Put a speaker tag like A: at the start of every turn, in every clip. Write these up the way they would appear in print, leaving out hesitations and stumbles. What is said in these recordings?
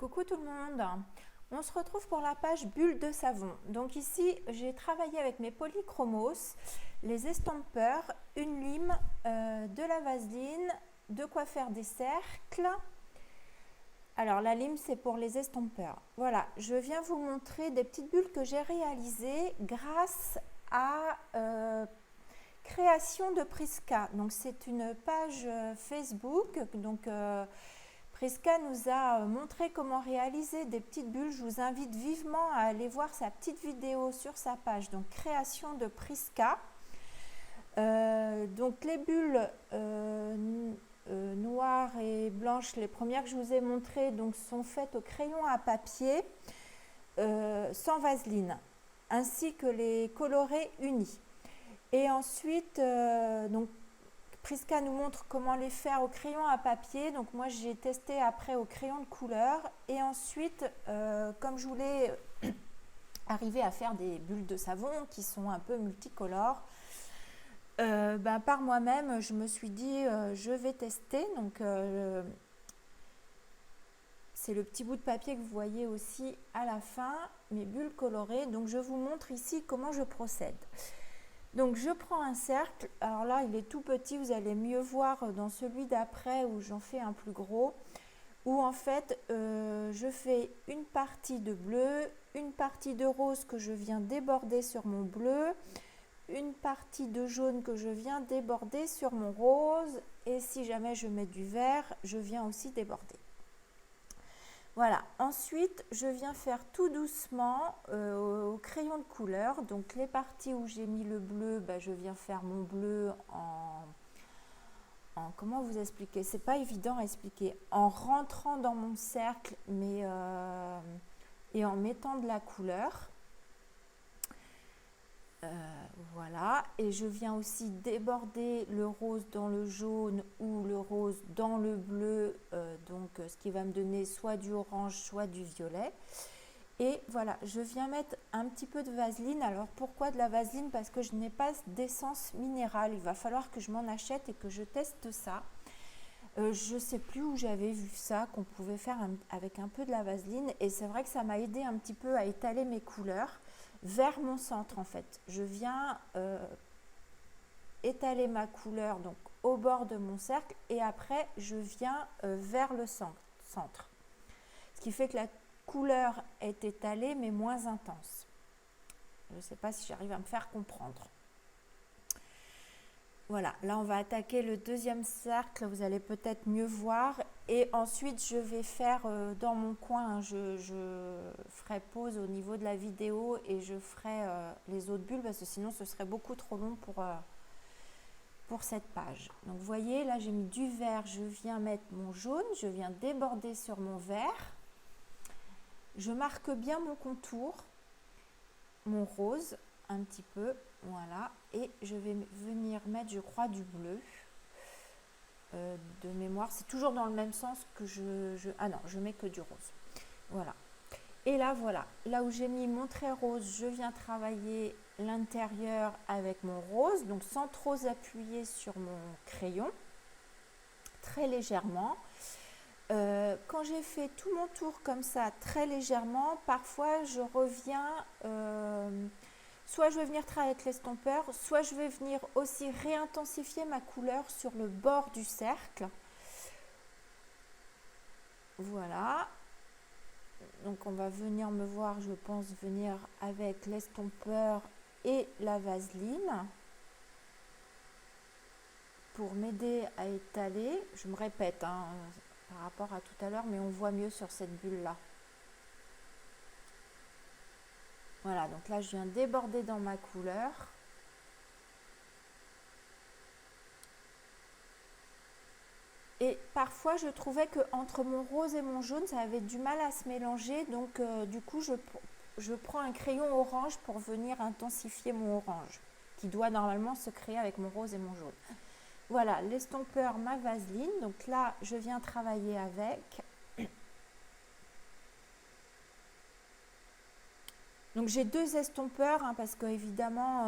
A: Coucou tout le monde, on se retrouve pour la page bulle de savon. Donc ici j'ai travaillé avec mes polychromos, les estompeurs, une lime, de la vaseline, de quoi faire des cercles. Alors la lime c'est pour les estompeurs. Voilà, je viens vous montrer des petites bulles que j'ai réalisées grâce à création de Prisca. Donc c'est une page Facebook, donc Prisca nous a montré comment réaliser des petites bulles. Je vous invite vivement à aller voir sa petite vidéo sur sa page, donc création de Prisca. Donc les bulles noires et blanches, les premières que je vous ai montrées, donc, sont faites au crayon à papier sans vaseline, ainsi que les colorés unis. Et ensuite, donc Prisca nous montre comment les faire au crayon à papier. Donc moi j'ai testé après au crayon de couleur. Et ensuite, comme je voulais arriver à faire des bulles de savon qui sont un peu multicolores, par moi-même je me suis dit je vais tester. Donc c'est le petit bout de papier que vous voyez aussi à la fin, mes bulles colorées. Donc je vous montre ici comment je procède. Donc je prends un cercle, alors là il est tout petit, vous allez mieux voir dans celui d'après où j'en fais un plus gros, où en fait je fais une partie de bleu, une partie de rose que je viens déborder sur mon bleu, une partie de jaune que je viens déborder sur mon rose, et si jamais je mets du vert, je viens aussi déborder. Voilà, ensuite je viens faire tout doucement au crayon de couleur. Donc les parties où j'ai mis le bleu, je viens faire mon bleu comment vous expliquer, c'est pas évident à expliquer, en rentrant dans mon cercle et en mettant de la couleur. Voilà, et je viens aussi déborder le rose dans le jaune ou le rose dans le bleu, donc ce qui va me donner soit du orange soit du violet. Et voilà, je viens mettre un petit peu de vaseline. Alors pourquoi de la vaseline? Parce que je n'ai pas d'essence minérale, il va falloir que je m'en achète et que je teste ça. Je ne sais plus où j'avais vu ça, qu'on pouvait faire avec un peu de la vaseline, et c'est vrai que ça m'a aidé un petit peu à étaler mes couleurs vers mon centre. En fait, je viens étaler ma couleur donc au bord de mon cercle, et après je viens vers le centre, ce qui fait que la couleur est étalée mais moins intense. Je ne sais pas si j'arrive à me faire comprendre. Voilà, là on va attaquer le deuxième cercle, vous allez peut-être mieux voir, et ensuite je vais faire dans mon coin, je ferai pause au niveau de la vidéo et je ferai les autres bulles, parce que sinon ce serait beaucoup trop long pour cette page. Donc vous voyez, là j'ai mis du vert, je viens mettre mon jaune, je viens déborder sur mon vert, je marque bien mon contour, mon rose un petit peu, voilà, et je vais venir mettre, je crois, du bleu de mémoire, c'est toujours dans le même sens que ah non, je mets que du rose, voilà. Et là, voilà, là où j'ai mis mon trait rose, je viens travailler l'intérieur avec mon rose, donc sans trop appuyer sur mon crayon, très légèrement. Quand j'ai fait tout mon tour comme ça, très légèrement, parfois je reviens, soit je vais venir travailler avec l'estompeur, soit je vais venir aussi réintensifier ma couleur sur le bord du cercle. Voilà. Donc on va venir me voir, je pense, venir avec l'estompeur et la vaseline pour m'aider à étaler. Je me répète par rapport à tout à l'heure, mais on voit mieux sur cette bulle là. Voilà, donc là je viens déborder dans ma couleur. Et parfois je trouvais que entre mon rose et mon jaune, ça avait du mal à se mélanger, donc du coup je prends un crayon orange pour venir intensifier mon orange, qui doit normalement se créer avec mon rose et mon jaune. Voilà, l'estompeur, ma vaseline, donc là je viens travailler avec. Donc j'ai deux estompeurs, parce que évidemment,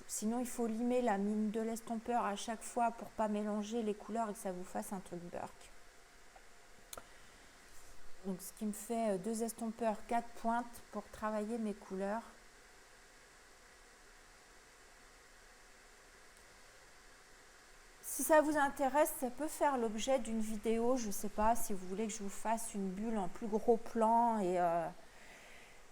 A: sinon il faut limer la mine de l'estompeur à chaque fois pour pas mélanger les couleurs et que ça vous fasse un truc burk. Donc ce qui me fait 2 estompeurs, 4 pointes pour travailler mes couleurs. Si ça vous intéresse, ça peut faire l'objet d'une vidéo. Je ne sais pas si vous voulez que je vous fasse une bulle en plus gros plan et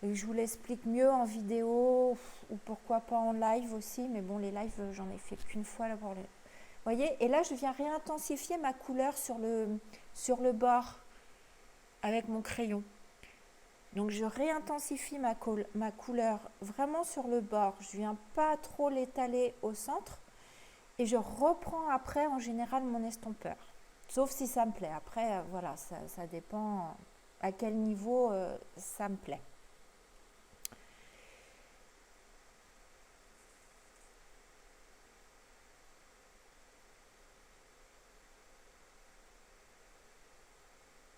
A: que je vous l'explique mieux en vidéo ou pourquoi pas en live aussi. Mais bon, les lives, j'en ai fait qu'une fois là pour les... Vous voyez, et là, je viens réintensifier ma couleur sur le bord avec mon crayon. Donc, je réintensifie ma couleur vraiment sur le bord. Je ne viens pas trop l'étaler au centre. Et je reprends après, en général, mon estompeur. Sauf si ça me plaît. Après, voilà, ça dépend à quel niveau ça me plaît.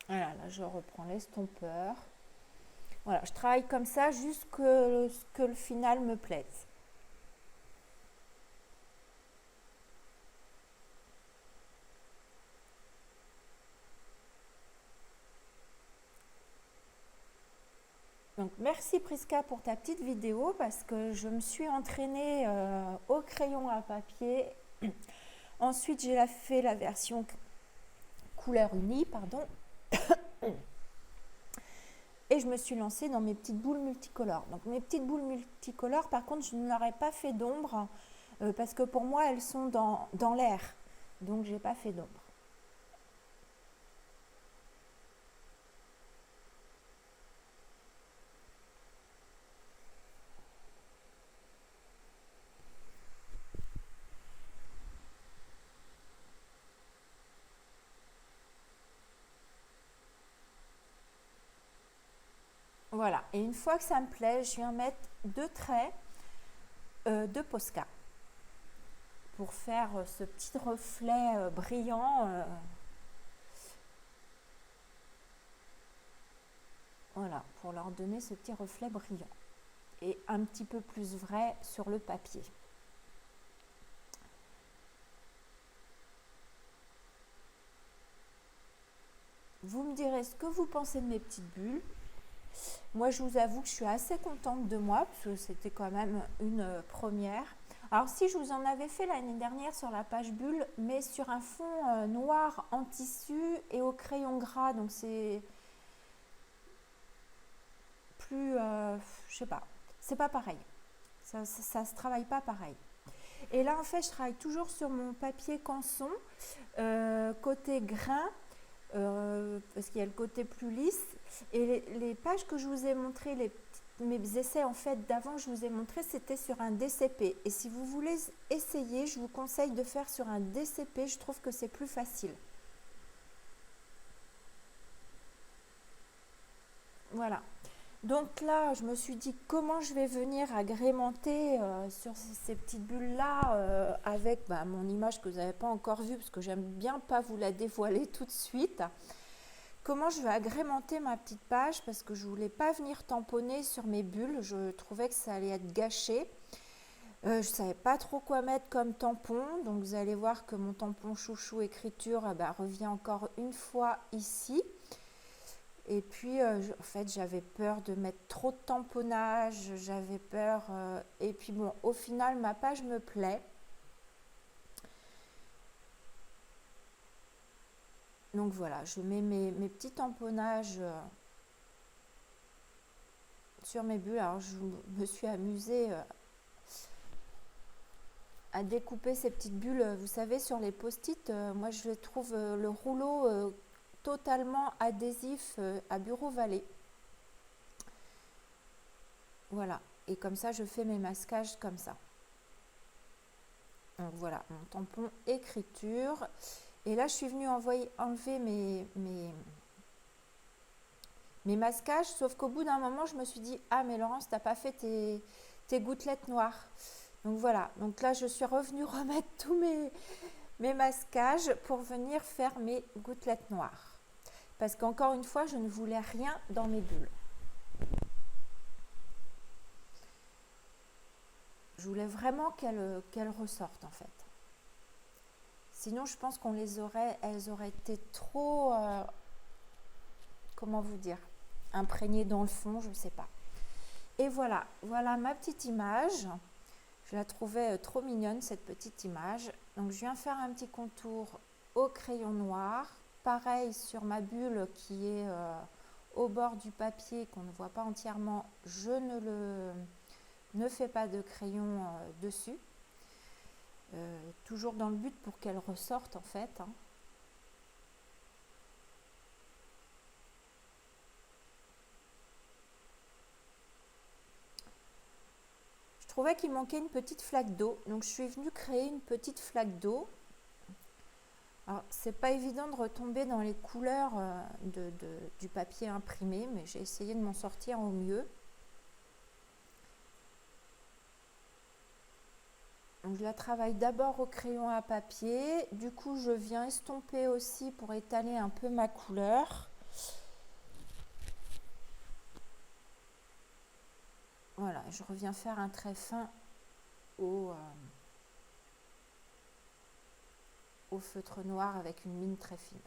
A: Voilà, là, je reprends l'estompeur. Voilà, je travaille comme ça jusqu'à ce que le final me plaise. Donc merci Prisca pour ta petite vidéo parce que je me suis entraînée au crayon à papier. Ensuite j'ai fait la version couleur unie, pardon. Et je me suis lancée dans mes petites boules multicolores. Donc mes petites boules multicolores, par contre, je ne leur ai pas fait d'ombre parce que pour moi, elles sont dans l'air. Donc je n'ai pas fait d'ombre. Voilà, et une fois que ça me plaît, je viens mettre 2 traits de Posca pour faire ce petit reflet brillant. Voilà, pour leur donner ce petit reflet brillant et un petit peu plus vrai sur le papier. Vous me direz ce que vous pensez de mes petites bulles. Moi, je vous avoue que je suis assez contente de moi, parce que c'était quand même une première. Alors, si je vous en avais fait l'année dernière sur la page bulle, mais sur un fond noir en tissu et au crayon gras, donc c'est plus, je sais pas, c'est pas pareil. Ça se travaille pas pareil. Et là, en fait, je travaille toujours sur mon papier canson, côté grain, parce qu'il y a le côté plus lisse. Et les pages que je vous ai montrées, mes essais en fait d'avant, je vous ai montré, c'était sur un DCP. Et si vous voulez essayer, je vous conseille de faire sur un DCP. Je trouve que c'est plus facile. Voilà. Donc là, je me suis dit comment je vais venir agrémenter sur ces petites bulles-là avec mon image que vous n'avez pas encore vue, parce que j'aime bien pas vous la dévoiler tout de suite. Comment je vais agrémenter ma petite page, parce que je voulais pas venir tamponner sur mes bulles. Je trouvais que ça allait être gâché. Je savais pas trop quoi mettre comme tampon. Donc vous allez voir que mon tampon chouchou écriture revient encore une fois ici. Et puis, en fait, j'avais peur de mettre trop de tamponnage, j'avais peur. Et puis, bon, au final, ma page me plaît. Donc, voilà, je mets mes petits tamponnages sur mes bulles. Alors, je me suis amusée à découper ces petites bulles. Vous savez, sur les post-it, moi, je trouve le rouleau totalement adhésif à Bureau Vallée. Voilà, et comme ça je fais mes masquages comme ça. Donc voilà, mon tampon écriture. Et là je suis venue enlever mes masquages, sauf qu'au bout d'un moment je me suis dit, ah mais Laurence, t'as pas fait tes gouttelettes noires. Donc voilà, donc là je suis revenue remettre tous mes masquages pour venir faire mes gouttelettes noires. Parce qu'encore une fois, je ne voulais rien dans mes bulles. Je voulais vraiment qu'elles ressortent en fait. Sinon, je pense elles auraient été trop comment vous dire, imprégné dans le fond, je ne sais pas. Et voilà, voilà ma petite image. Je la trouvais trop mignonne, cette petite image. Donc je viens faire un petit contour au crayon noir. Pareil sur ma bulle qui est au bord du papier, qu'on ne voit pas entièrement, je ne fais pas de crayon dessus. Toujours dans le but pour qu'elle ressorte en fait. Hein. Je trouvais qu'il manquait une petite flaque d'eau, donc je suis venue créer une petite flaque d'eau. Alors c'est pas évident de retomber dans les couleurs du papier imprimé, mais j'ai essayé de m'en sortir au mieux. Donc je la travaille d'abord au crayon à papier, du coup je viens estomper aussi pour étaler un peu ma couleur. Voilà, je reviens faire un trait fin au feutre noir avec une mine très fine.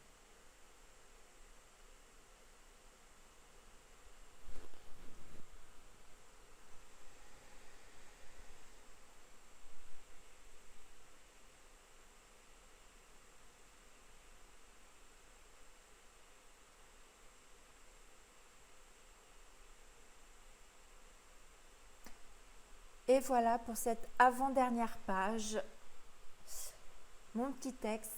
A: Et voilà pour cette avant-dernière page, mon petit texte.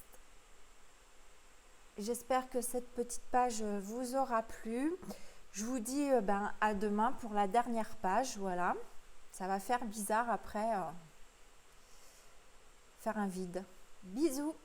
A: J'espère que cette petite page vous aura plu. Je vous dis à demain pour la dernière page. Voilà, ça va faire bizarre après faire un vide. Bisous.